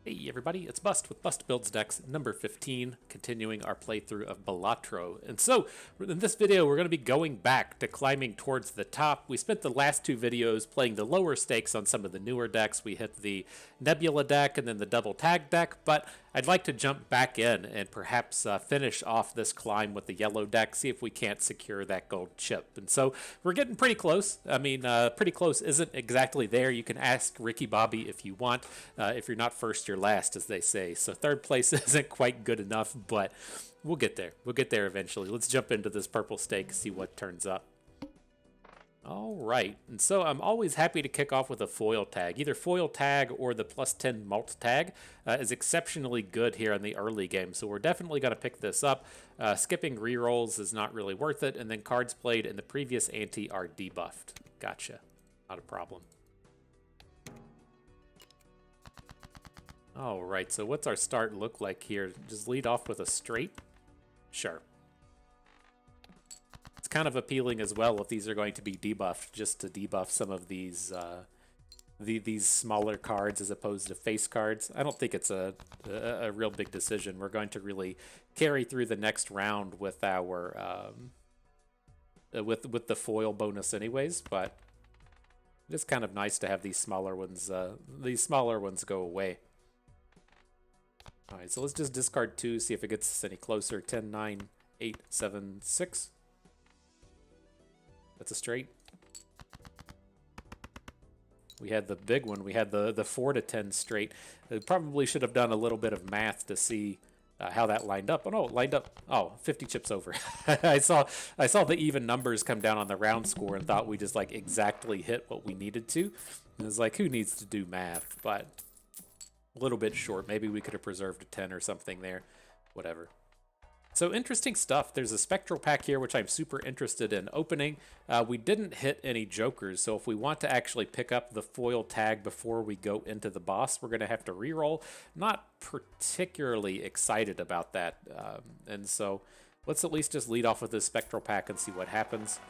Hey everybody, it's Bust with Bust Builds Decks number 15, continuing our playthrough of Balatro. And so, in this video, we're going to be going back to climbing towards the top. We spent the last two videos playing the lower stakes on some of the newer decks. We hit the Nebula deck and then the double tag deck, but I'd like to jump back in and perhaps finish off this climb with the yellow deck, see if we can't secure that gold chip. And so, we're getting pretty close. I mean, pretty close isn't exactly there. You can ask Ricky Bobby if you want. If you're not first, you're last, as they say. So third place isn't quite good enough, but we'll get there. We'll get there eventually. Let's jump into this purple stake, see what turns up. All right, and so I'm always happy to kick off with a foil tag. Either foil tag or the +10 malt tag is exceptionally good here in the early game, so we're definitely going to pick this up. Skipping rerolls is not really worth it, and then cards played in the previous ante are debuffed. Gotcha. Not a problem. All right, so what's our start look like here? Just lead off with a straight? Sure. It's kind of appealing as well if these are going to be debuffed, just to debuff some of these these smaller cards as opposed to face cards. I don't think it's a real big decision. We're going to really carry through the next round with our with the foil bonus anyways, but it is kind of nice to have these smaller ones go away. All right, so let's just discard 2, see if it gets us any closer. 10, 9, 8, 7, 6. That's a straight. We had the big one. We had the 4 to 10 straight. We probably should have done a little bit of math to see how that lined up. Oh no, it lined up. Oh, 50 chips over. I saw the even numbers come down on the round score and thought we just like exactly hit what we needed to. And it was like, who needs to do math? But a little bit short. Maybe we could have preserved a 10 or something there. Whatever. So interesting stuff. There's a spectral pack here, which I'm super interested in opening. We didn't hit any jokers, so if we want to actually pick up the foil tag before we go into the boss, we're going to have to reroll. Not particularly excited about that. And so let's at least just lead off with this spectral pack and see what happens.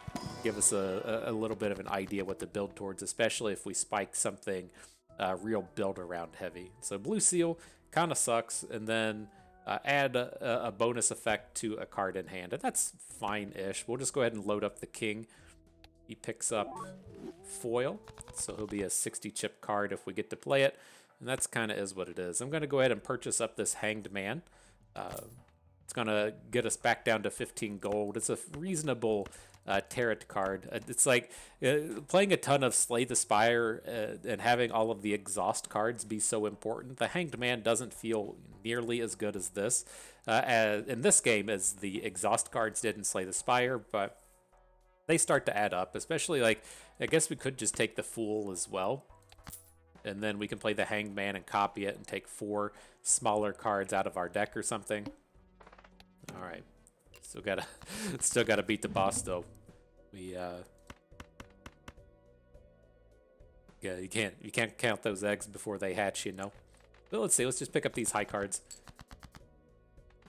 Give us a little bit of an idea what to build towards, especially if we spike something real build around heavy. So blue seal kind of sucks, and then add a bonus effect to a card in hand, and that's fine-ish. We'll just go ahead and load up the king. He picks up foil, so he'll be a 60 chip card if we get to play it, and that's kind of is what it is. I'm going to go ahead and purchase up this hanged man. It's going to get us back down to 15 gold. It's a reasonable tarot card. It's like playing a ton of Slay the Spire and having all of the exhaust cards be so important. The Hanged Man doesn't feel nearly as good as this in this game as the exhaust cards did in Slay the Spire, but they start to add up, especially like, I guess we could just take the Fool as well. And then we can play the Hanged Man and copy it and take 4 smaller cards out of our deck or something. All right, still gotta beat the boss though. Yeah, you can't count those eggs before they hatch, you know. But let's see, let's just pick up these high cards.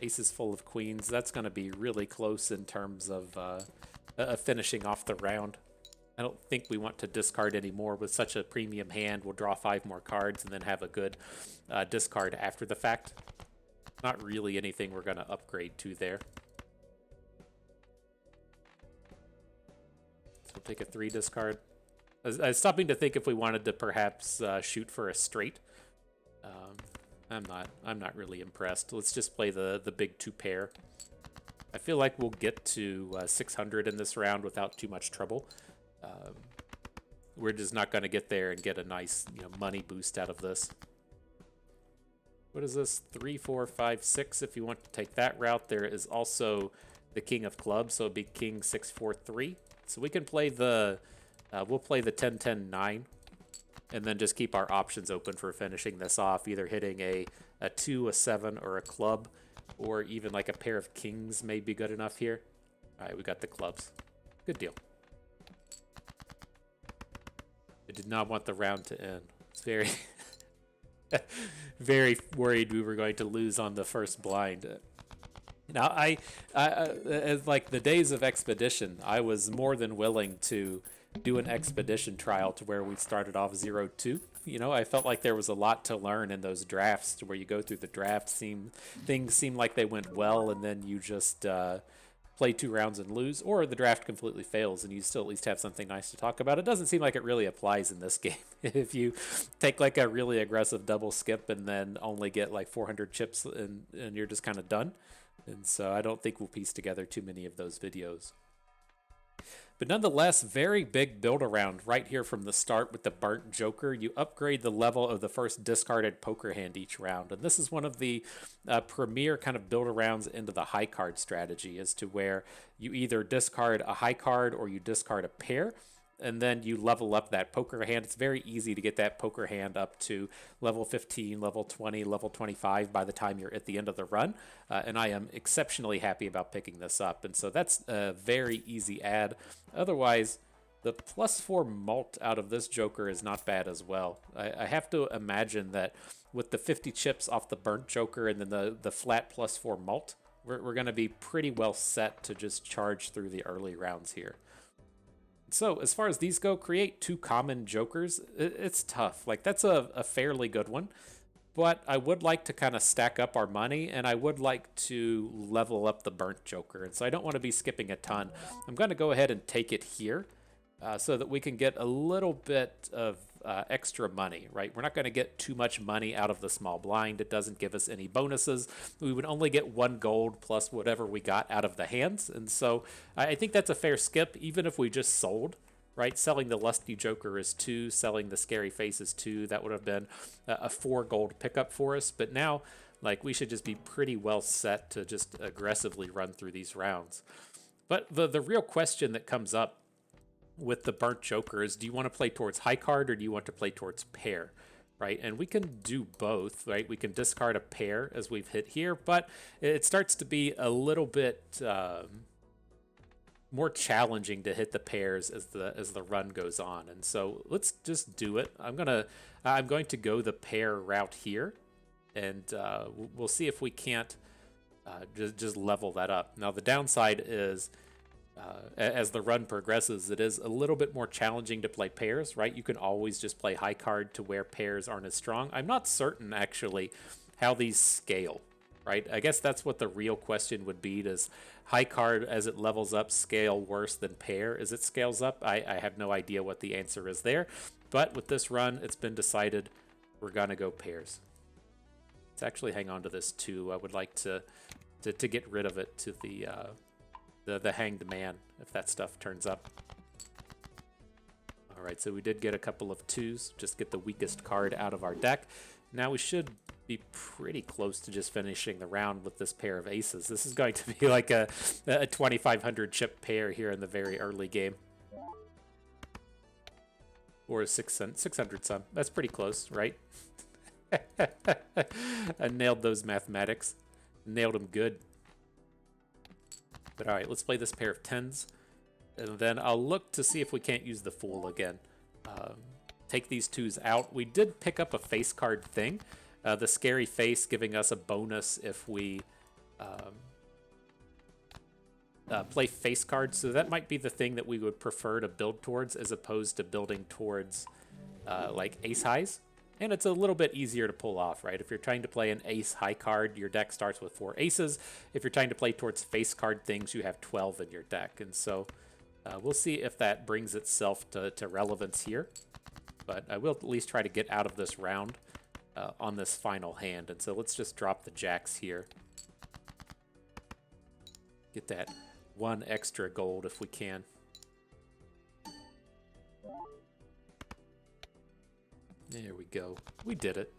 Ace is full of queens. That's gonna be really close in terms of finishing off the round. I don't think we want to discard anymore with such a premium hand. We'll draw 5 more cards and then have a good discard after the fact. Not really anything we're going to upgrade to there. So we'll take a 3 discard. I was stopping to think if we wanted to perhaps shoot for a straight. I'm not really impressed. Let's just play the big 2 pair. I feel like we'll get to 600 in this round without too much trouble. We're just not going to get there and get a nice money boost out of this. What is this? 3, 4, 5, 6. If you want to take that route, there is also the King of Clubs, so it'd be King 6, 4, 3. So we can play the we'll play the 10, 10, 9, and then just keep our options open for finishing this off, either hitting a 2, a 7, or a club, or even like a pair of kings may be good enough here. All right, we got the clubs. Good deal. I did not want the round to end. It's very very worried we were going to lose on the first blind. Now, as like the days of Expedition, I was more than willing to do an expedition trial to where we started off 0-2. You know, I felt like there was a lot to learn in those drafts to where you go through the draft, things seem like they went well, and then you just play 2 rounds and lose, or the draft completely fails and you still at least have something nice to talk about. It doesn't seem like it really applies in this game. If you take like a really aggressive double skip and then only get like 400 chips and you're just kind of done. And so I don't think we'll piece together too many of those videos. But nonetheless, very big build around right here from the start with the Burnt Joker. You upgrade the level of the first discarded poker hand each round. And this is one of the premier kind of build arounds into the high card strategy, as to where you either discard a high card or you discard a pair, and then you level up that poker hand. It's very easy to get that poker hand up to level 15, level 20, level 25 by the time you're at the end of the run. And I am exceptionally happy about picking this up. And so that's a very easy add. Otherwise, the +4 malt out of this Joker is not bad as well. I have to imagine that with the 50 chips off the Burnt Joker and then the flat +4 malt, we're going to be pretty well set to just charge through the early rounds here. So as far as these go, create 2 common Jokers. It's tough. Like, that's a fairly good one. But I would like to kind of stack up our money, and I would like to level up the Burnt Joker. And so I don't want to be skipping a ton. I'm going to go ahead and take it here so that we can get a little bit of extra money, right? We're not going to get too much money out of the small blind. It doesn't give us any bonuses. We would only get 1 gold plus whatever we got out of the hands. And so I think that's a fair skip, even if we just sold, right? Selling the Lusty Joker is 2, selling the Scary Face is 2. That would have been a 4 gold pickup for us. But now, like, we should just be pretty well set to just aggressively run through these rounds. But the real question that comes up with the Burnt Joker is, do you want to play towards high card or do you want to play towards pair, right? And we can do both, right? We can discard a pair as we've hit here, but it starts to be a little bit more challenging to hit the pairs as the run goes on. And so let's just do it. I'm going to go the pair route here, and we'll see if we can't just level that up. Now the downside is, as the run progresses, it is a little bit more challenging to play pairs, right? You can always just play high card to where pairs aren't as strong. I'm not certain, actually, how these scale, right? I guess that's what the real question would be. Does high card, as it levels up, scale worse than pair as it scales up? I have no idea what the answer is there. But with this run, it's been decided we're going to go pairs. Let's actually hang on to this, too. I would like to get rid of it to the Hanged Man, if that stuff turns up. All right, so we did get a couple of 2s, just get the weakest card out of our deck. Now we should be pretty close to just finishing the round with this pair of aces. This is going to be like a 2,500 chip pair here in the very early game. Or a 600 some. That's pretty close, right? I nailed those mathematics. Nailed them good. But all right, let's play this pair of 10s. And then I'll look to see if we can't use the Fool again. Take these 2s out. We did pick up a face card thing. The Scary Face giving us a bonus if we play face cards. So that might be the thing that we would prefer to build towards, as opposed to building towards like ace highs. And it's a little bit easier to pull off, right? If you're trying to play an ace high card, your deck starts with 4 aces. If you're trying to play towards face card things, you have 12 in your deck. And so we'll see if that brings itself to relevance here. But I will at least try to get out of this round on this final hand. And so let's just drop the jacks here. Get that 1 extra gold if we can. There we go. We did it.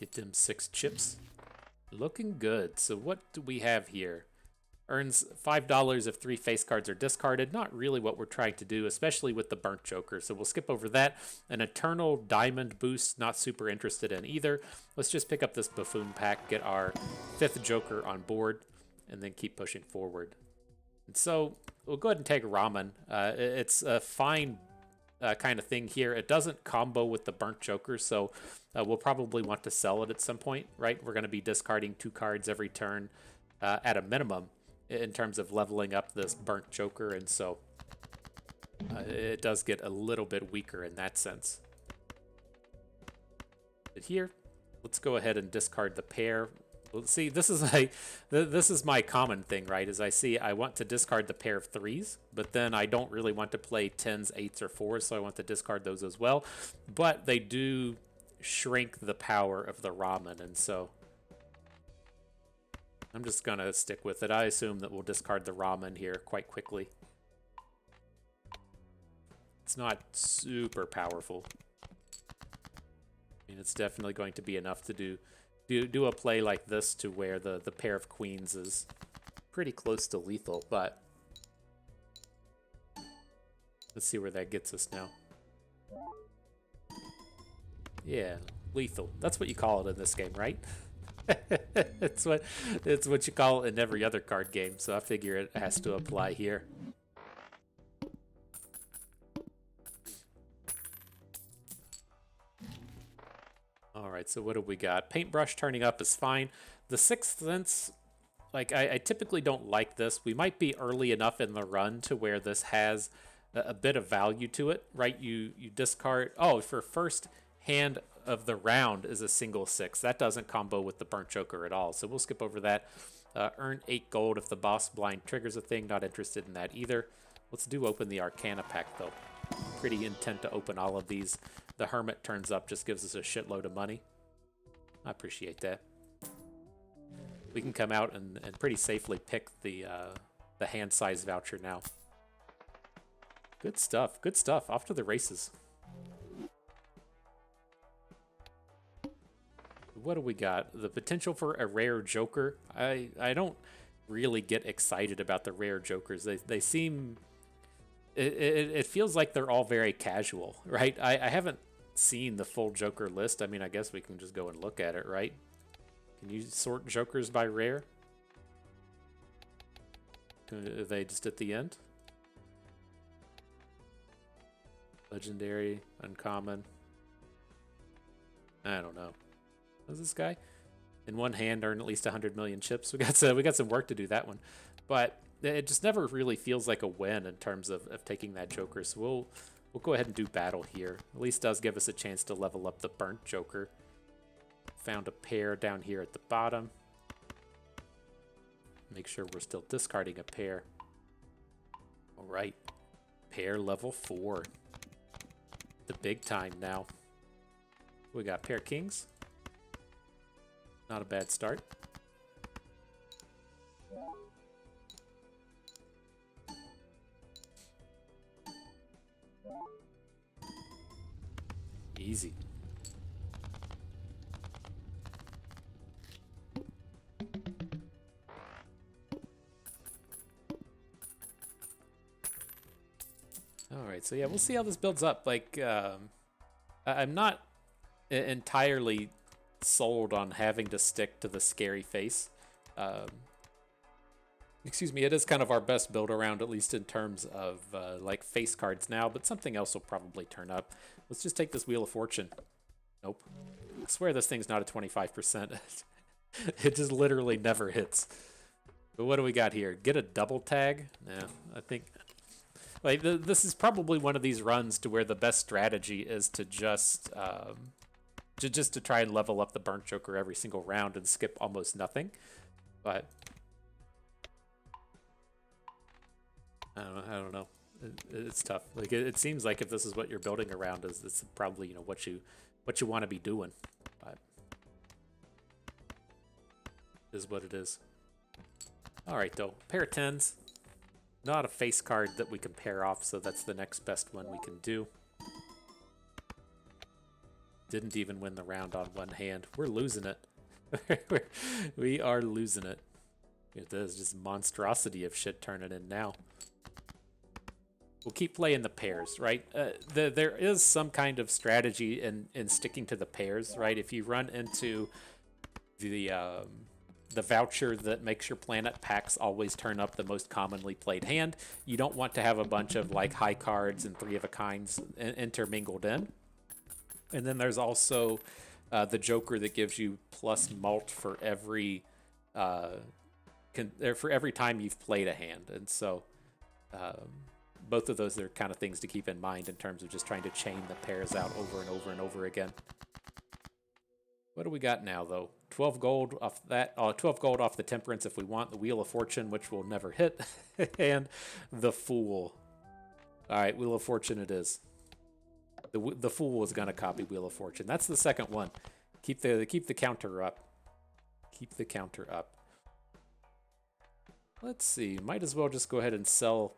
Get them 6 chips. Looking good. So what do we have here? Earns $5 if 3 face cards are discarded. Not really what we're trying to do, especially with the Burnt Joker. So we'll skip over that. An Eternal Diamond boost, not super interested in either. Let's just pick up this Buffoon pack, get our 5th Joker on board, and then keep pushing forward. And so we'll go ahead and take Ramen. It's a fine kind of thing here. It doesn't combo with the Burnt Joker, so we'll probably want to sell it at some point, right? We're going to be discarding 2 cards every turn at a minimum in terms of leveling up this Burnt Joker, and so it does get a little bit weaker in that sense. But here, let's go ahead and discard the pair. Well, see, this is my common thing, right? Is I want to discard the pair of 3s, but then I don't really want to play 10s, 8s, or 4s, so I want to discard those as well. But they do shrink the power of the ramen, and so I'm just gonna stick with it. I assume that we'll discard the ramen here quite quickly. It's not super powerful. I mean, it's definitely going to be enough to do a play like this to where the pair of queens is pretty close to lethal, but let's see where that gets us now. Yeah, lethal. That's what you call it in this game, right? it's what you call it in every other card game, so I figure it has to apply here. Alright, so what do we got? Paintbrush turning up is fine. The Sixth Sense, like, I typically don't like this. We might be early enough in the run to where this has a bit of value to it, right? You discard... Oh, for first hand of the round is a single 6. That doesn't combo with the Burnt Joker at all, so we'll skip over that. Earn 8 gold if the boss blind triggers a thing. Not interested in that either. Let's do open the Arcana pack, though. Pretty intent to open all of these. The Hermit turns up, just gives us a shitload of money. I appreciate that. We can come out and pretty safely pick the hand size voucher now. Good stuff, good stuff. Off to the races. What do we got? The potential for a rare Joker. I don't really get excited about the rare Jokers. They seem... It feels like they're all very casual, right? I haven't seen the full Joker list. I mean, I guess we can just go and look at it, right? Can you sort Jokers by rare? Are they just at the end? Legendary, uncommon. I don't know. What's this guy? In one hand, earn at least 100 million chips. We got some work to do that one, but it just never really feels like a win in terms of taking that Joker. So we'll go ahead and do battle here. At least does give us a chance to level up the Burnt Joker. Found a pair down here at the bottom. Make sure we're still discarding a pair. All right, pair level 4. The big time now. We got pair kings. Not a bad start. Easy. All right, so yeah, we'll see how this builds up. Like, I'm not entirely sold on having to stick to the scary face. Excuse me, it is kind of our best build around, at least in terms of like face cards now, but something else will probably turn up. Let's just take this Wheel of Fortune. Nope. I swear this thing's not a 25%. It just literally never hits. But what do we got here? Get a double tag? No, I think... Like, this is probably one of these runs to where the best strategy is to just to try and level up the Burnt Joker every single round and skip almost nothing. But I don't know. It's tough. Like, it seems like if this is what you're building around, it's probably, you know, what you want to be doing. But it is what it is. All right, though. Pair of 10s. Not a face card that we can pair off, so that's the next best one we can do. Didn't even win the round on one hand. We're losing it. We are losing it. There's just monstrosity of shit turning in now. We'll keep playing the pairs, right? There is some kind of strategy in sticking to the pairs, right? If you run into the the voucher that makes your planet packs always turn up the most commonly played hand. You don't want to have a bunch of like high cards and three of a kinds intermingled in. And then there's also the Joker that gives you plus malt for every for every time you've played a hand. And so both of those are kind of things to keep in mind in terms of just trying to chain the pairs out over and over and over again. What do we got now, though? 12 gold off that. 12 gold off the Temperance if we want. The Wheel of Fortune, which will never hit. And the Fool. All right, Wheel of Fortune it is. The Fool is going to copy Wheel of Fortune. That's the second one. Keep the counter up. Keep the counter up. Let's see. Might as well just go ahead and sell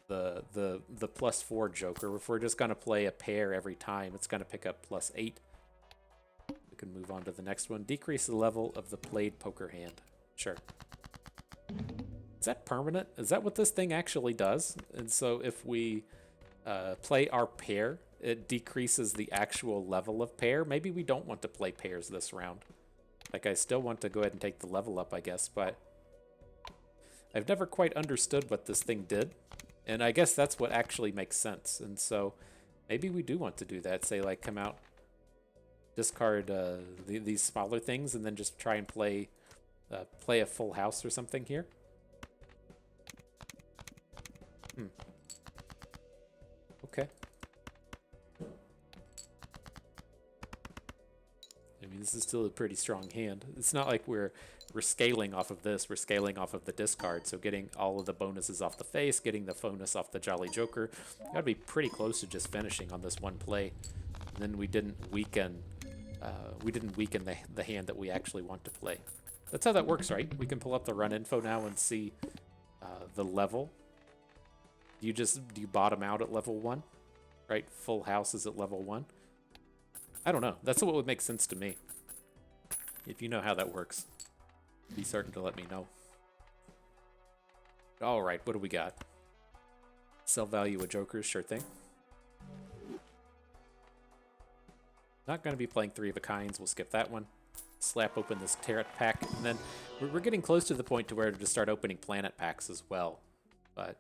the +4 Joker. If we're just going to play a pair every time, it's going to pick up +8. We can move on to the next one. Decrease the level of the played poker hand. Sure. Is that permanent? Is that what this thing actually does? And so if we play our pair, it decreases the actual level of pair. Maybe we don't want to play pairs this round. Like, I still want to go ahead and take the level up, I guess, but I've never quite understood what this thing did. And I guess that's what actually makes sense. And so maybe we do want to do that. Say, like, come out, discard these smaller things, and then just try and play a full house or something here. Okay. I mean, this is still a pretty strong hand. It's not like we're scaling off of this. We're scaling off of the discard. So getting all of the bonuses off the face, getting the bonus off the Jolly Joker, gotta be pretty close to just finishing on this one play. And then we didn't weaken the hand that we actually want to play. That's how that works, right? We can pull up the run info now and see the level. Do you bottom out at level 1? Right? Full house is at level 1? I don't know. That's what would make sense to me. If you know how that works, be certain to let me know. All right, what do we got? Sell value of Jokers, sure thing. Not going to be playing three of a kinds. We'll skip that one. Slap open this Tarot pack, and then we're getting close to the point to where to start opening planet packs as well. But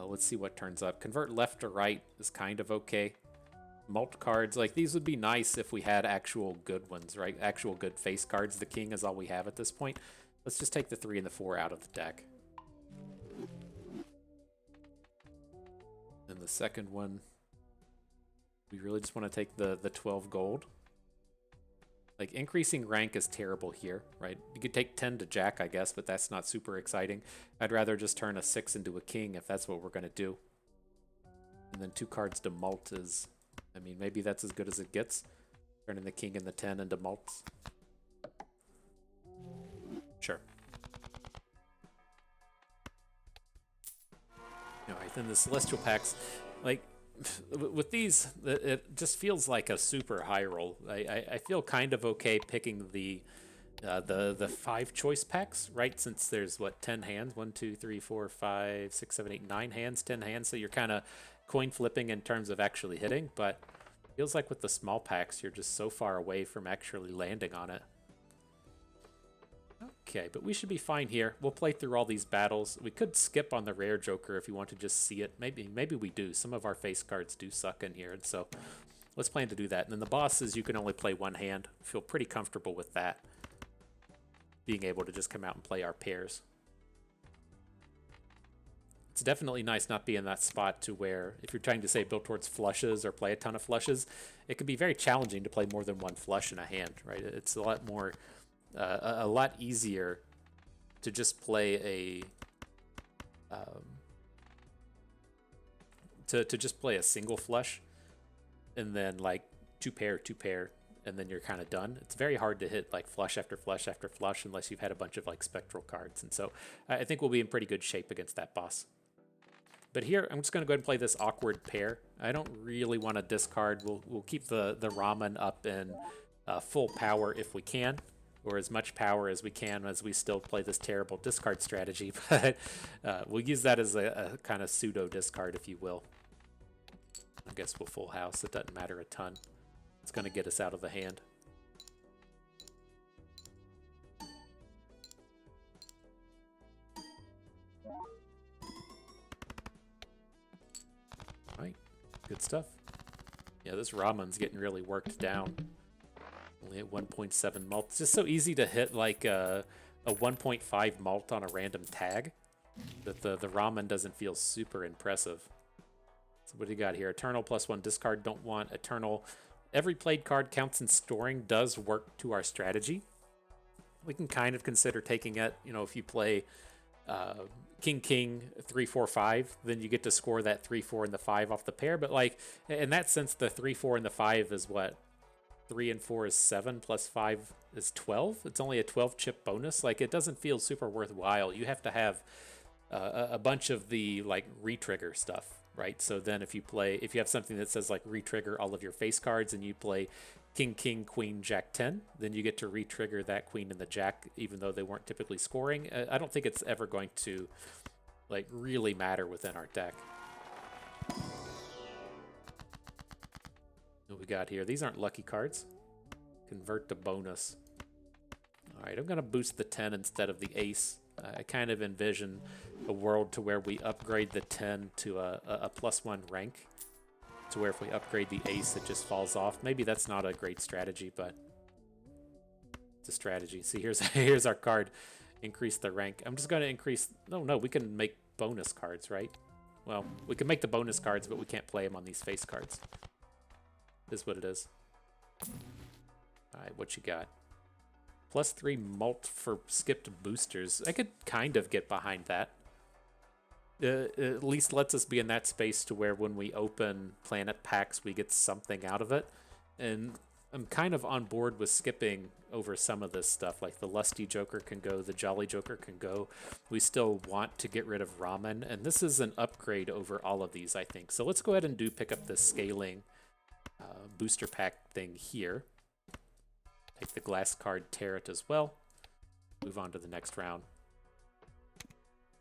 let's see what turns up. Convert left to right is kind of okay. Mult cards, like these would be nice if we had actual good ones, right? Actual good face cards. The king is all we have at this point. Let's just take the 3 and the 4 out of the deck. And the second one, we really just want to take the 12 gold. Like, increasing rank is terrible here, right? You could take 10 to Jack, I guess, but that's not super exciting. I'd rather just turn a 6 into a king if that's what we're going to do. And then 2 cards to mult is, I mean, maybe that's as good as it gets. Turning the king and the 10 into mults. Sure. Alright, then the Celestial Packs, like, with these, it just feels like a super high roll. I feel kind of okay picking the 5 choice packs, right? Since there's, what, 10 hands? 1, 2, 3, 4, 5, 6, 7, 8, 9 hands, 10 hands. So you're kind of coin flipping in terms of actually hitting, but it feels like with the small packs, you're just so far away from actually landing on it. Okay, but we should be fine here. We'll play through all these battles. We could skip on the rare Joker if you want to just see it. Maybe we do. Some of our face cards do suck in here, and so let's plan to do that. And then the bosses, you can only play one hand. Feel pretty comfortable with that. Being able to just come out and play our pairs. It's definitely nice not being in that spot to where if you're trying to, say, build towards flushes or play a ton of flushes, it can be very challenging to play more than one flush in a hand, right? It's a lot more... a lot easier to just play to just play a single flush and then like two pair, and then you're kind of done. It's very hard to hit like flush after flush after flush unless you've had a bunch of like spectral cards. And so I think we'll be in pretty good shape against that boss. But here, I'm just going to go ahead and play this awkward pair. I don't really want to discard. We'll keep the ramen up in full power if we can, or as much power as we can as we still play this terrible discard strategy. But we'll use that as a kind of pseudo discard, if you will. I guess we'll full house. It doesn't matter a ton. It's going to get us out of the hand. Good stuff. Yeah, this ramen's getting really worked down. Only at 1.7 malt. It's just so easy to hit like a 1.5 malt on a random tag that the ramen doesn't feel super impressive. So what do you got here? Eternal +1 discard. Don't want Eternal. Every played card counts in storing does work to our strategy. We can kind of consider taking it, you know, if you play King, 3, 4, 5, then you get to score that 3, 4, and the 5 off the pair. But like in that sense, the 3, 4, and the 5 is what? 3 and 4 is 7 plus 5 is 12. It's only a 12 chip bonus. Like it doesn't feel super worthwhile. You have to have a bunch of the like retrigger stuff, right? So then if you have something that says like retrigger all of your face cards and you play King, Queen, Jack 10, then you get to retrigger that Queen and the Jack, even though they weren't typically scoring. I don't think it's ever going to like really matter within our deck. What we got here? These aren't lucky cards. Convert to bonus. All right, I'm going to boost the 10 instead of the ace. I kind of envision a world to where we upgrade the 10 to a +1 rank, to where if we upgrade the ace, it just falls off. Maybe that's not a great strategy, but it's a strategy. See, here's our card. Increase the rank. I'm just going to increase... No, we can make bonus cards, right? Well, we can make the bonus cards, but we can't play them on these face cards. Is what it is. All right, what you got? +3 malt for skipped boosters. I could kind of get behind that. At least lets us be in that space to where when we open planet packs, we get something out of it. And I'm kind of on board with skipping over some of this stuff. Like the Lusty Joker can go, the Jolly Joker can go. We still want to get rid of ramen. And this is an upgrade over all of these, I think. So let's go ahead and pick up this scaling booster pack thing here. Take the glass card, tear it as well. Move on to the next round.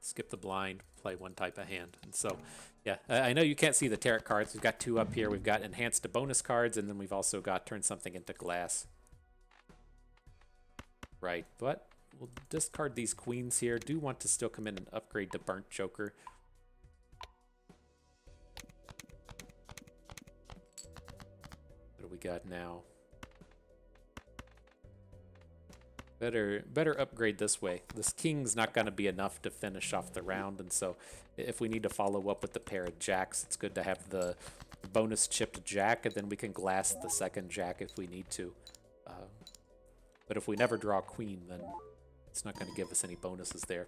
Skip the blind, play one type of hand. And so, yeah, I know you can't see the tarot cards. We've got 2 up here. We've got enhanced to bonus cards, and then we've also got turn something into glass. Right, but we'll discard these queens here. Do want to still come in and upgrade to Burnt Joker. What do we got now? Better upgrade this way. This king's not going to be enough to finish off the round, and so if we need to follow up with the pair of jacks, it's good to have the bonus chipped jack, and then we can glass the second jack if we need to. But if we never draw a queen, then it's not going to give us any bonuses there.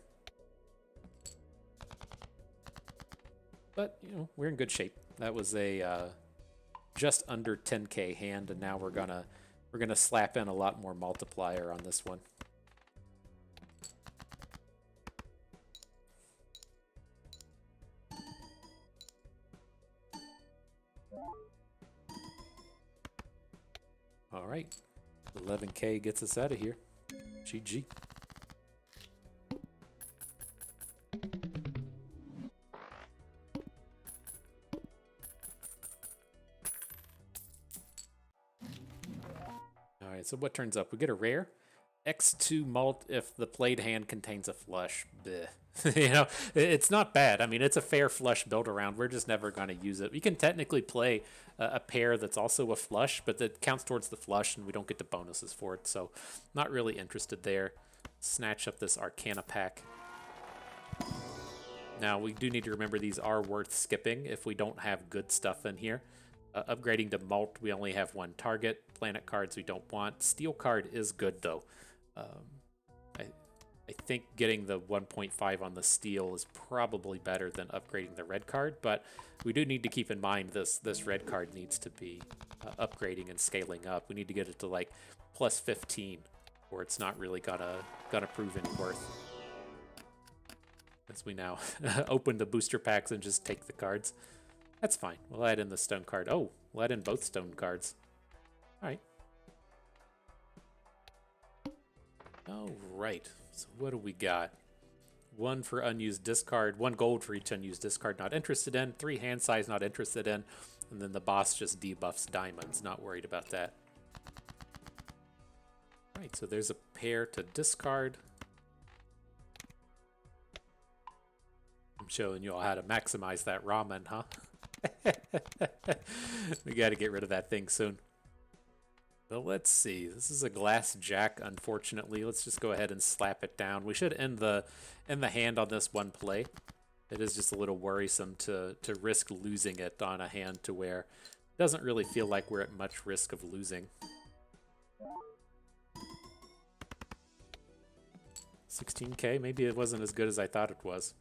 But, you know, we're in good shape. That was a just under 10k hand, and now we're gonna slap in a lot more multiplier on this one. All right, 11k gets us out of here. GG. So what turns up? We get a rare. X2 malt if the played hand contains a flush. Bleh. You know, it's not bad. I mean, it's a fair flush build around. We're just never going to use it. We can technically play a pair that's also a flush, but that counts towards the flush, and we don't get the bonuses for it. So not really interested there. Snatch up this Arcana pack. Now, we do need to remember these are worth skipping if we don't have good stuff in here. Upgrading to malt, we only have 1 target. Planet cards we don't want. Steel card is good, though. I think getting the 1.5 on the steel is probably better than upgrading the red card, but we do need to keep in mind this red card needs to be upgrading and scaling up. We need to get it to like +15, or it's not really gonna prove any worth. As we now open the booster packs and just take the cards. That's fine. We'll add in the stone card. Oh, we'll add in both stone cards. All right. All right. So what do we got? 1 for unused discard. 1 gold for each unused discard not interested in. 3 hand size not interested in. And then the boss just debuffs diamonds. Not worried about that. All right. So there's a pair to discard. I'm showing you all how to maximize that ramen, huh? We got to get rid of that thing soon. But let's see. This is a glass jack, unfortunately. Let's just go ahead and slap it down. We should end the hand on this one play. It is just a little worrisome to risk losing it on a hand to where it doesn't really feel like we're at much risk of losing. 16k, maybe it wasn't as good as I thought it was.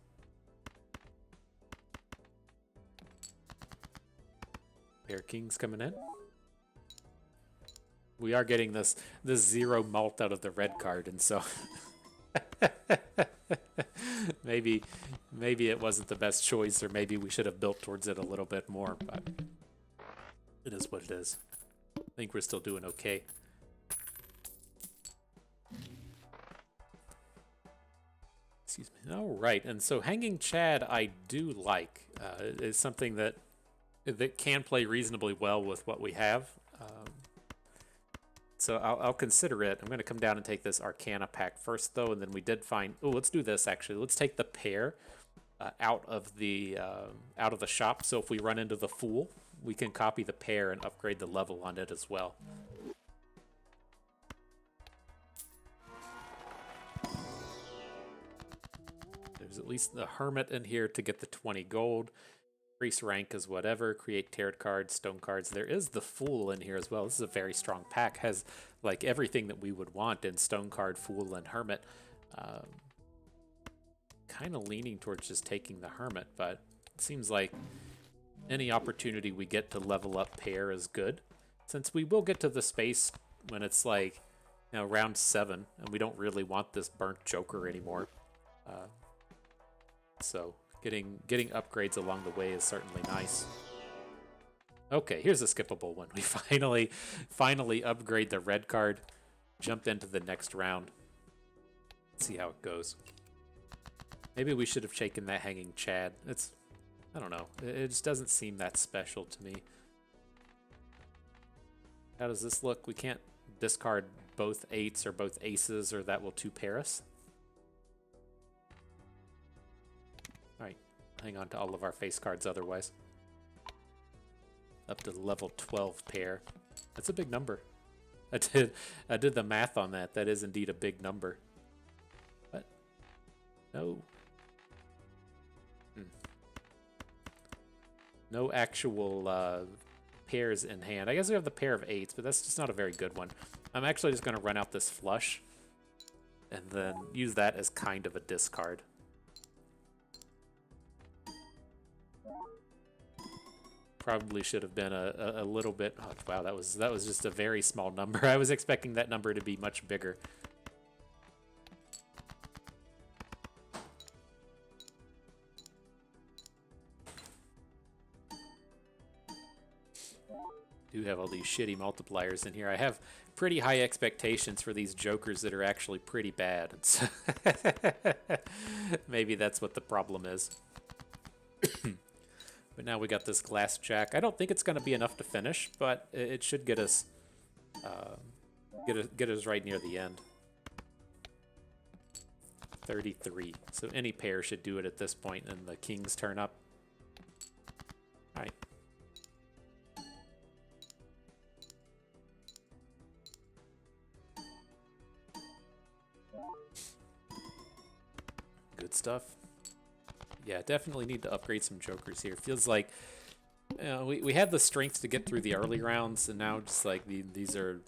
Pair kings coming in. We are getting this 0 malt out of the red card, and so maybe it wasn't the best choice, or maybe we should have built towards it a little bit more, but it is what it is. I think we're still doing okay. Excuse me. All right, and so Hanging Chad I do like. It's something that can play reasonably well with what we have. So I'll consider it. I'm going to come down and take this Arcana pack first, though, and then we did find... Oh, let's do this, actually. Let's take the pair out of the shop, so if we run into the Fool, we can copy the pair and upgrade the level on it as well. There's at least the Hermit in here to get the 20 gold. Increase rank is whatever. Create tarot cards, stone cards. There is the Fool in here as well. This is a very strong pack. Has like everything that we would want in stone card, Fool, and Hermit. Kind of leaning towards just taking the Hermit, but it seems like any opportunity we get to level up pair is good. Since we will get to the space when it's like, you know, round 7, and we don't really want this burnt Joker anymore. So getting upgrades along the way is certainly nice. Okay, here's a skippable one. We finally upgrade the red card, jump into the next round. Let's see how it goes. Maybe we should have taken that Hanging Chad. I don't know. It just doesn't seem that special to me. How does this look? We can't discard both 8s or both aces, or that will 2-pair us. Alright, hang on to all of our face cards otherwise. Up to level 12 pair. That's a big number. I did the math on that. That is indeed a big number. But no. No actual pairs in hand. I guess we have the pair of 8s, but that's just not a very good one. I'm actually just going to run out this flush and then use that as kind of a discard. Probably should have been a little bit... Oh, wow, that was just a very small number. I was expecting that number to be much bigger. Do have all these shitty multipliers in here. I have pretty high expectations for these jokers that are actually pretty bad. So maybe that's what the problem is. But now we got this glass jack. I don't think it's going to be enough to finish, but it should get us get us right near the end. 33. So any pair should do it at this point, and the kings turn up. All right. Good stuff. Yeah, definitely need to upgrade some jokers here. Feels like we had the strength to get through the early rounds, and now just like these are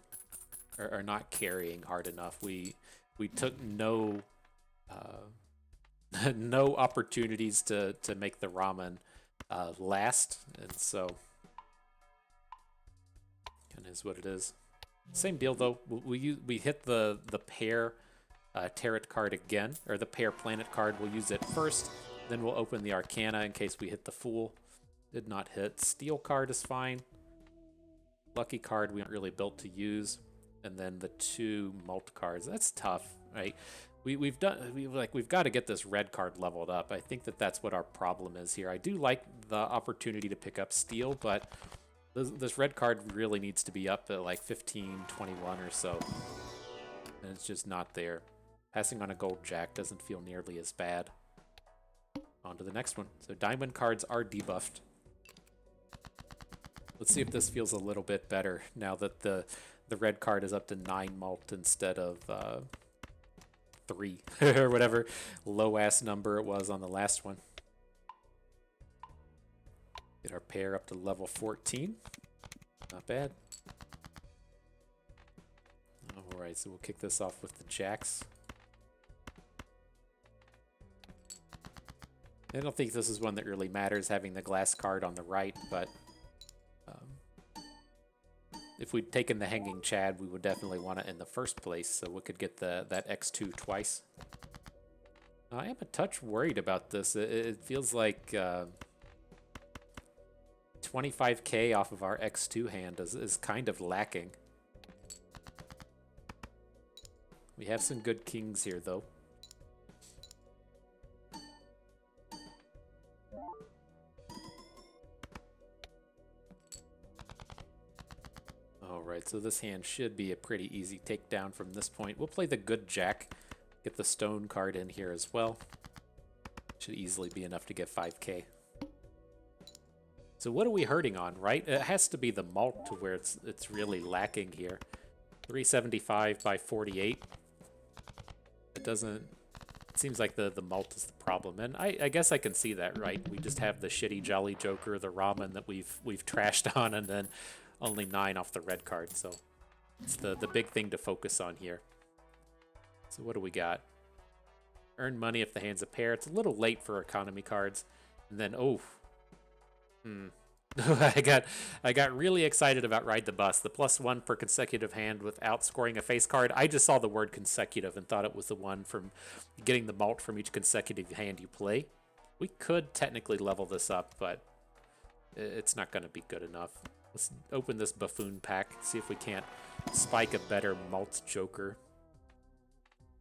not carrying hard enough. We took no no opportunities to make the ramen last, and so it is what it is. Same deal though. We hit the pair tarot card again, or the pair planet card. We'll use it first. Then we'll open the Arcana in case we hit the Fool. Did not hit. Steel card is fine. Lucky card we aren't really built to use. And then the 2 mult cards. That's tough, right? We've got to get this red card leveled up. I think that's what our problem is here. I do like the opportunity to pick up steel, but this red card really needs to be up at like 15, 21 or so. And it's just not there. Passing on a gold jack doesn't feel nearly as bad. On to the next one. So diamond cards are debuffed. Let's see if this feels a little bit better now that the red card is up to 9 malt instead of 3 or whatever low ass number it was on the last one. Get our pair up to level 14. Not bad. Alright, so we'll kick this off with the jacks. I don't think this is one that really matters, having the glass card on the right, but if we'd taken the hanging chad, we would definitely want it in the first place, so we could get that X2 twice. I am a touch worried about this. It feels like 25k off of our X2 hand is kind of lacking. We have some good kings here, though. Alright, so this hand should be a pretty easy takedown from this point. We'll play the good jack, get the stone card in here as well. Should easily be enough to get 5k. So what are we hurting on, right? It has to be the malt to where it's really lacking here. 375 by 48. It doesn't... It seems like the malt is the problem, and I guess I can see that, right? We just have the shitty Jolly Joker, the ramen that we've trashed on, and then only 9 off the red card, so it's the big thing to focus on here. So what do we got? Earn money if the hand's a pair. It's a little late for economy cards. And then, I got really excited about Ride the Bus. The +1 per consecutive hand without scoring a face card. I just saw the word consecutive and thought it was the one from getting the malt from each consecutive hand you play. We could technically level this up, but it's not going to be good enough. Let's open this buffoon pack, see if we can't spike a better malt joker.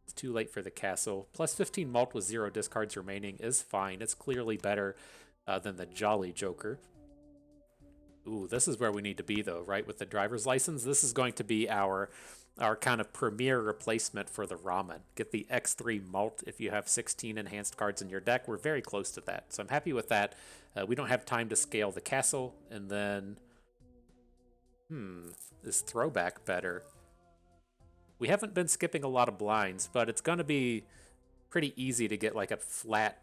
It's too late for the castle. +15 malt with 0 discards remaining is fine. It's clearly better than the Jolly Joker. Ooh, this is where we need to be, though, right? With the driver's license, this is going to be our kind of premier replacement for the ramen. Get the X3 malt if you have 16 enhanced cards in your deck. We're very close to that, so I'm happy with that. We don't have time to scale the castle, and then... is throwback better? We haven't been skipping a lot of blinds, but it's going to be pretty easy to get like a flat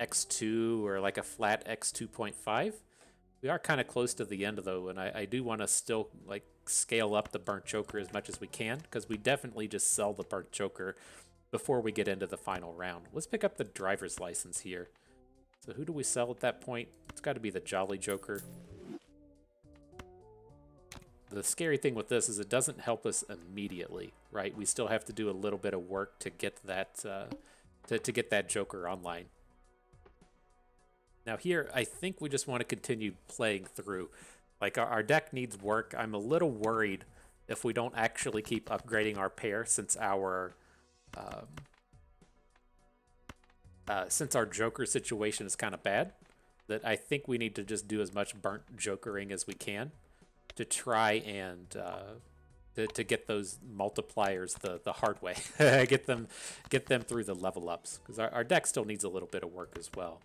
X2 or like a flat X2.5. We are kind of close to the end, though, and I do want to still like scale up the Burnt Joker as much as we can, because we definitely just sell the Burnt Joker before we get into the final round. Let's pick up the driver's license here. So who do we sell at that point? It's got to be the Jolly Joker. The scary thing with this is it doesn't help us immediately, right? We still have to do a little bit of work to get that to get that Joker online. Now here, I think we just want to continue playing through. Like our deck needs work. I'm a little worried if we don't actually keep upgrading our pair, since our Joker situation is kind of bad, that I think we need to just do as much burnt Jokering as we can to try and to get those multipliers the hard way. get them through the level ups, because our deck still needs a little bit of work as well.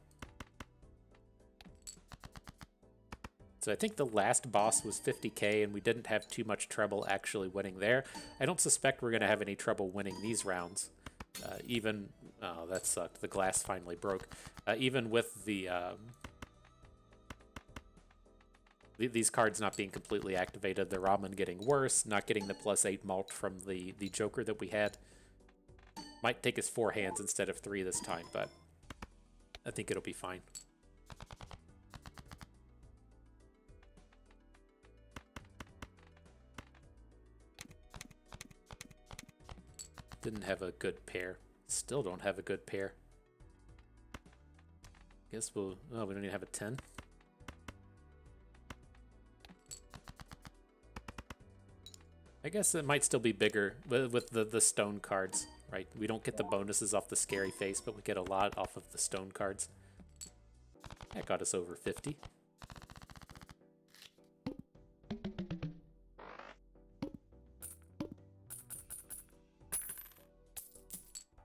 So I think the last boss was 50k, and we didn't have too much trouble actually winning there. I don't suspect we're going to have any trouble winning these rounds. Oh, that sucked. The glass finally broke. Even with the these cards not being completely activated, the ramen getting worse, not getting the +8 malt from the Joker that we had. Might take us 4 hands instead of 3 this time, but I think it'll be fine. Didn't have a good pair. Still don't have a good pair. Guess we'll... Oh, we don't even have a 10. I guess it might still be bigger with the stone cards, right? We don't get the bonuses off the scary face, but we get a lot off of the stone cards. That got us over 50.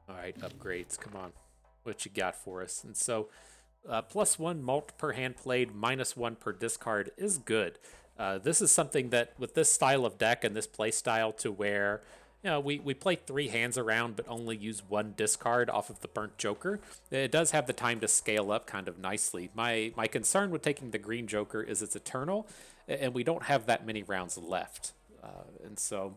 Alright, upgrades, come on. What you got for us? And so, +1 malt per hand played, -1 per discard is good. This is something that, with this style of deck and this play style, to where we play 3 hands around but only use 1 discard off of the burnt joker. It does have the time to scale up kind of nicely. My concern with taking the green joker is it's eternal, and we don't have that many rounds left. And so,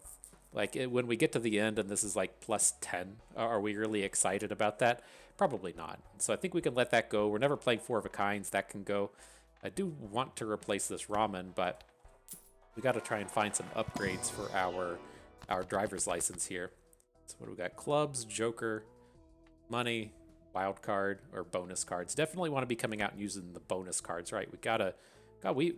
like, when we get to the end and this is like +10, are we really excited about that? Probably not. So I think we can let that go. We're never playing 4 of a kinds. That can go. I do want to replace this ramen, but we got to try and find some upgrades for our driver's license here. So what do we got? Clubs, joker, money, wild card, or bonus cards. Definitely want to be coming out and using the bonus cards, right? We gotta. God, we.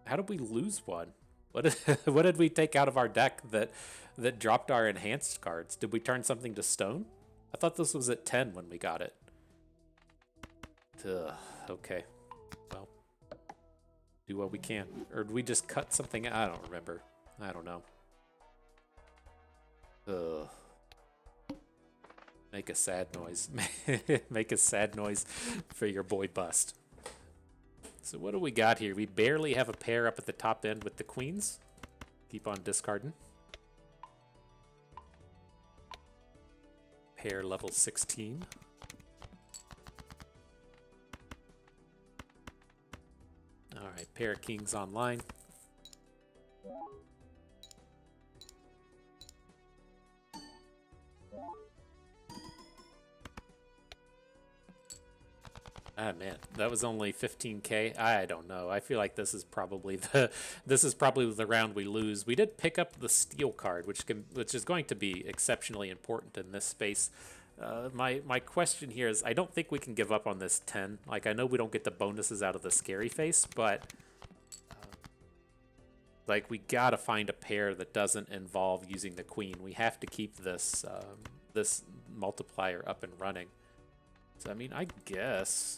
How did we lose one? What did, what did we take out of our deck that dropped our enhanced cards? Did we turn something to stone? I thought this was at 10 when we got it. Ugh, okay. Well, do what we can. Or did we just cut something? I don't remember. I don't know. Ugh. Make a sad noise. Make a sad noise for your boy Bust. So what do we got here? We barely have a pair up at the top end with the queens. Keep on discarding. Pair level 16. All right, pair of kings online. Ah man, that was only 15k. I don't know. I feel like this is probably the round we lose. We did pick up the steel card, which is going to be exceptionally important in this space. My question here is, I don't think we can give up on this 10. Like, I know we don't get the bonuses out of the scary face, but like, we gotta find a pair that doesn't involve using the queen. We have to keep this this multiplier up and running. So I mean, I guess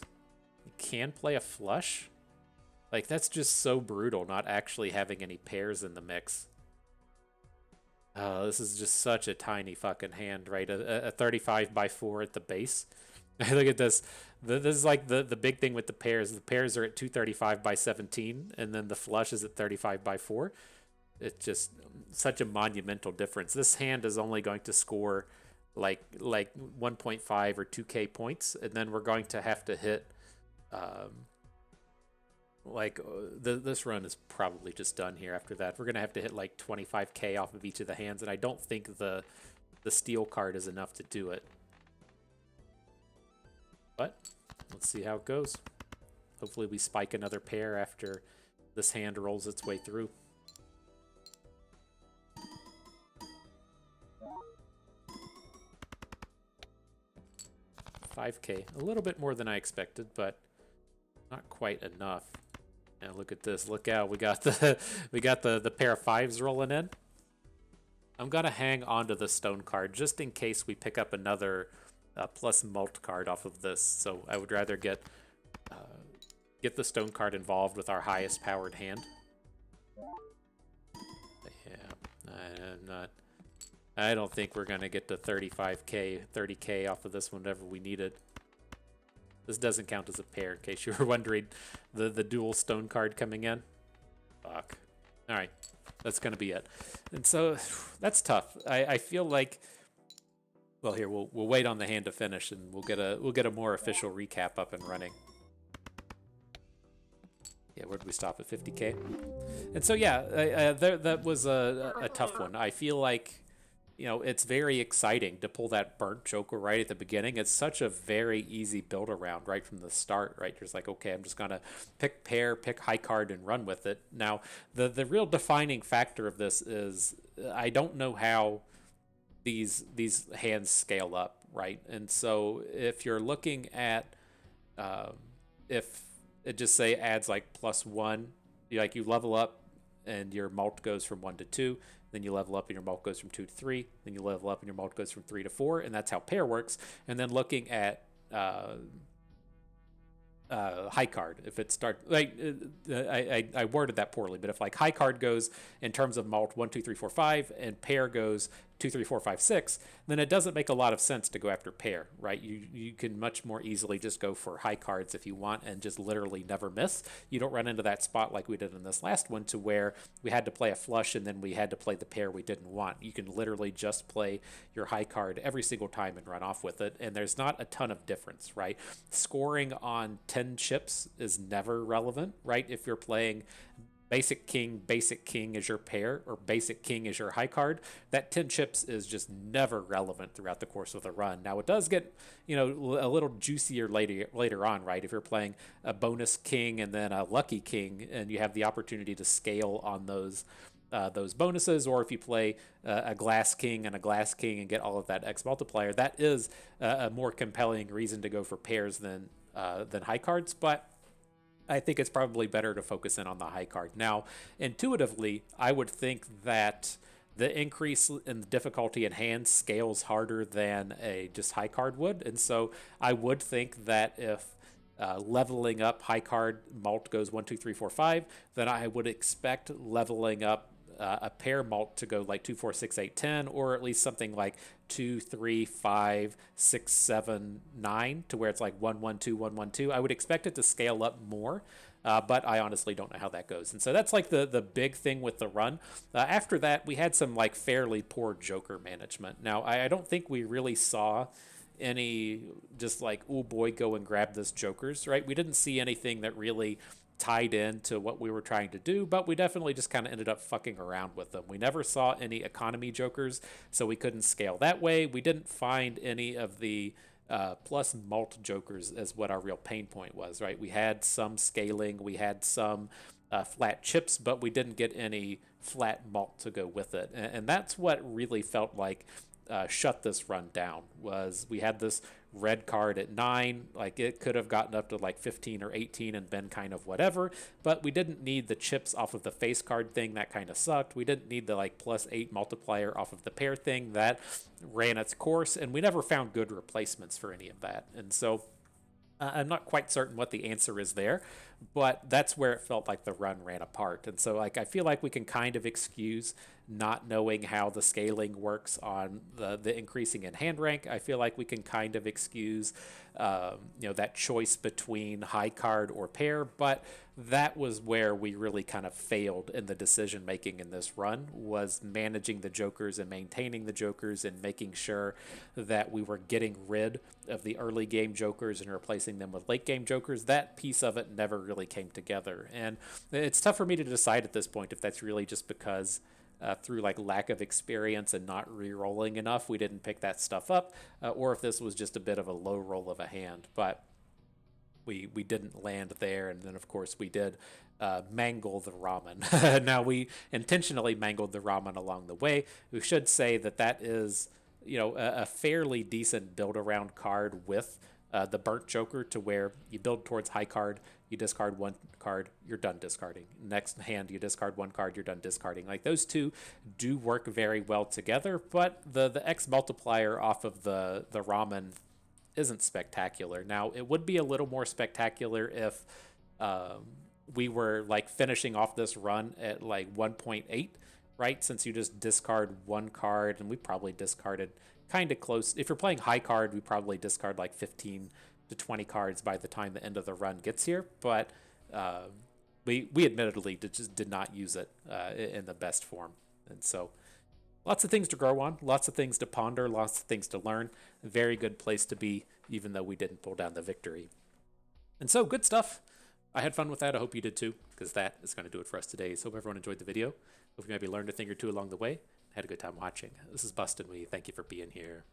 you can play a flush. Like, that's just so brutal, not actually having any pairs in the mix. This is just such a tiny fucking hand, right? A 35 by 4 at the base. Look at this. This is like the big thing with the pairs. The pairs are at 235 by 17, and then the flush is at 35 by 4. It's just such a monumental difference. This hand is only going to score like 1.5 or 2k points, and then we're going to have to hit this run is probably just done here. After that, we're gonna have to hit like 25k off of each of the hands, and I don't think the steel card is enough to do it. But let's see how it goes. Hopefully we spike another pair after this hand rolls its way through. $5k, a little bit more than I expected, but not quite enough. And look at this. Look out. We got the pair of 5s rolling in. I'm gonna hang on to the stone card just in case we pick up another plus mult card off of this. So I would rather get the stone card involved with our highest powered hand. Yeah, I don't think we're gonna get to 35k, 30k off of this whenever we need it. This doesn't count as a pair, in case you were wondering. The dual stone card coming in. Fuck. All right, that's gonna be it. And so that's tough. I feel like. Well, here we'll wait on the hand to finish, and we'll get a more official recap up and running. Yeah, where did we stop at 50k? And so yeah, that was a tough one. I feel like, you know, it's very exciting to pull that burnt joker right at the beginning. It's such a very easy build around right from the start, right? You're just like, okay, I'm just gonna pick pair, pick high card, and run with it. Now, the real defining factor of this is I don't know how these hands scale up, right? And so if you're looking at if it just say adds like +1, you level up and your mult goes from 1 to 2, then you level up and your mult goes from 2 to 3, then you level up and your mult goes from 3 to 4, and that's how pair works. And then looking at high card, if it starts like I worded that poorly, but if like high card goes in terms of mult 1 2 3 4 5 and pair goes 2, 3, 4, 5, 6, then it doesn't make a lot of sense to go after pair, right? You can much more easily just go for high cards if you want and just literally never miss. You don't run into that spot like we did in this last one to where we had to play a flush and then we had to play the pair we didn't want. You can literally just play your high card every single time and run off with it, and there's not a ton of difference, right? Scoring on 10 chips is never relevant, right? If you're playing basic king is your pair, or basic king is your high card, that 10 chips is just never relevant throughout the course of the run. Now it does get, you know, a little juicier later on, right? If you're playing a bonus king and then a lucky king, and you have the opportunity to scale on those bonuses, or if you play a glass king and a glass king and get all of that X multiplier, that is a more compelling reason to go for pairs than high cards. But I think it's probably better to focus in on the high card. Now, intuitively, I would think that the increase in the difficulty in hand scales harder than a just high card would. And so I would think that if leveling up high card malt goes 1, 2, 3, 4, 5, then I would expect leveling up a pair malt to go like 2, 4, 6, 8, 10, or at least something like 2, 3, 5, 6, 7, 9, to where it's like 1, 1, 2, 1, 1, 2. I would expect it to scale up more, but I honestly don't know how that goes. And so that's like the big thing with the run. After that, we had some like fairly poor Joker management. Now, I don't think we really saw any just like, oh boy, go and grab this Jokers, right? We didn't see anything that really tied into what we were trying to do, but we definitely just kind of ended up fucking around with them. We never saw any economy Jokers, so we couldn't scale that way. We didn't find any of the plus malt Jokers as what our real pain point was, right? We had some scaling, we had some flat chips, but we didn't get any flat malt to go with it. And that's what really felt like shut this run down. Was we had this red card at 9, like it could have gotten up to like 15 or 18 and been kind of whatever, but we didn't need the chips off of the face card thing. That kind of sucked. We didn't need the like +8 multiplier off of the pair thing. That ran its course, and we never found good replacements for any of that. And so I'm not quite certain what the answer is there, but that's where it felt like the run ran apart. And so like I feel like we can kind of excuse not knowing how the scaling works on the increasing in hand rank. I feel like we can kind of excuse that choice between high card or pair, but that was where we really kind of failed in the decision making in this run, was managing the Jokers and maintaining the Jokers and making sure that we were getting rid of the early game Jokers and replacing them with late game Jokers. That piece of it never really came together, and it's tough for me to decide at this point if that's really just because through like lack of experience and not re-rolling enough, we didn't pick that stuff up, or if this was just a bit of a low roll of a hand. But we didn't land there, and then of course we did mangle the ramen. Now, we intentionally mangled the ramen along the way. We should say that that is, a fairly decent build around card with the burnt Joker, to where you build towards high card, you discard 1 card, you're done discarding. Next hand, you discard 1 card, you're done discarding. Like, those two do work very well together, but the X multiplier off of the ramen isn't spectacular. Now, it would be a little more spectacular if we were like finishing off this run at like 1.8, right? Since you just discard 1 card, and we probably discarded kind of close. If you're playing high card, we probably discard like 15 to 20 cards by the time the end of the run gets here. But we admittedly just did not use it in the best form. And so lots of things to grow on, lots of things to ponder, lots of things to learn. A very good place to be, even though we didn't pull down the victory. And so, good stuff. I had fun with that. I hope you did too, because that is going to do it for us today. So hope everyone enjoyed the video. Hope you maybe learned a thing or two along the way. Had a good time watching. This is Bustin' We. Thank you for being here.